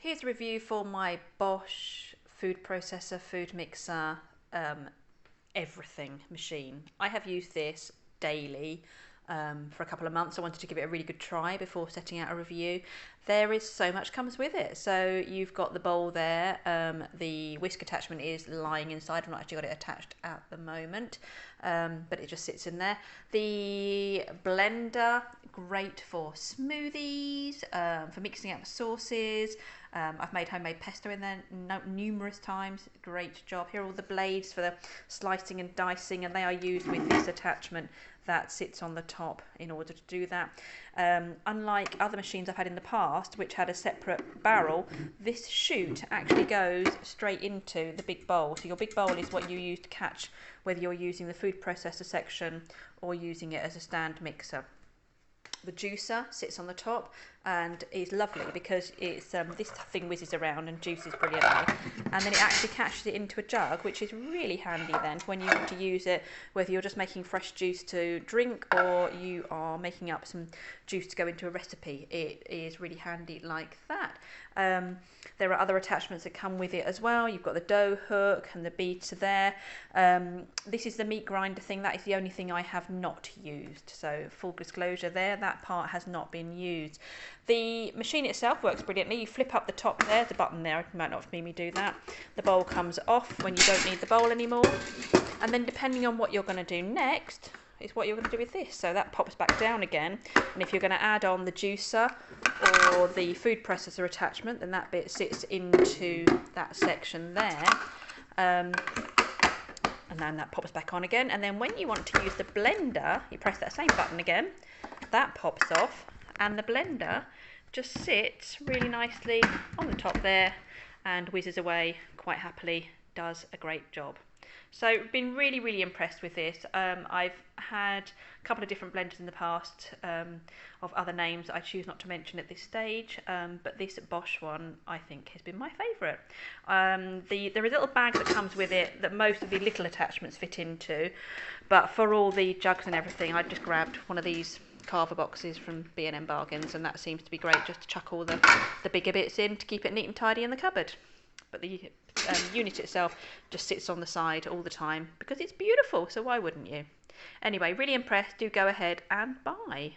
Here's a review for my Bosch food processor, food mixer, everything machine. I have used this daily for a couple of months. I wanted to give it a really good try before setting out a review. There is so much comes with it. So you've got the bowl there. The whisk attachment is lying inside. I've not actually got it attached at the moment, but it just sits in there. The blender, great for smoothies, for mixing up sauces. I've made homemade pesto in there numerous times. Great job. Here are all the blades for the slicing and dicing, and they are used with this attachment that sits on the top in order to do that. Unlike other machines I've had in the past, which had a separate barrel, this chute actually goes straight into the big bowl. So your big bowl is what you use to catch whether you're using the food processor section or using it as a stand mixer. The juicer sits on the top and is lovely because it's this thing whizzes around and juices brilliantly, and then it actually catches it into a jug, which is really handy then when you want to use it, whether you're just making fresh juice to drink or you are making up some juice to go into a recipe. It is really handy like that. There are other attachments that come with it as well. You've got the dough hook and the beater there. This is the meat grinder thing. That is the only thing I have not used. So full disclosure there, that part has not been used. The machine itself works brilliantly. You flip up the top there, the button there, you might not have made me do that. The bowl comes off when you don't need the bowl anymore. And then depending on what you're going to do next, is what you're going to do with this. So that pops back down again, and if you're going to add on the juicer or the food processor attachment, then that bit sits into that section there, and then that pops back on again. And then when you want to use the blender, you press that same button again, that pops off, and the blender just sits really nicely on the top there and whizzes away quite happily. Does a great job. So been really impressed with this. I've had a couple of different blenders in the past of other names I choose not to mention at this stage, but this Bosch one I think has been my favourite. There is a little bag that comes with it that most of the little attachments fit into, but for all the jugs and everything I just grabbed one of these carver boxes from B&M Bargains, and that seems to be great just to chuck all the bigger bits in to keep it neat and tidy in the cupboard. But the unit itself just sits on the side all the time because it's beautiful, so why wouldn't you? Anyway, really impressed. Do go ahead and buy.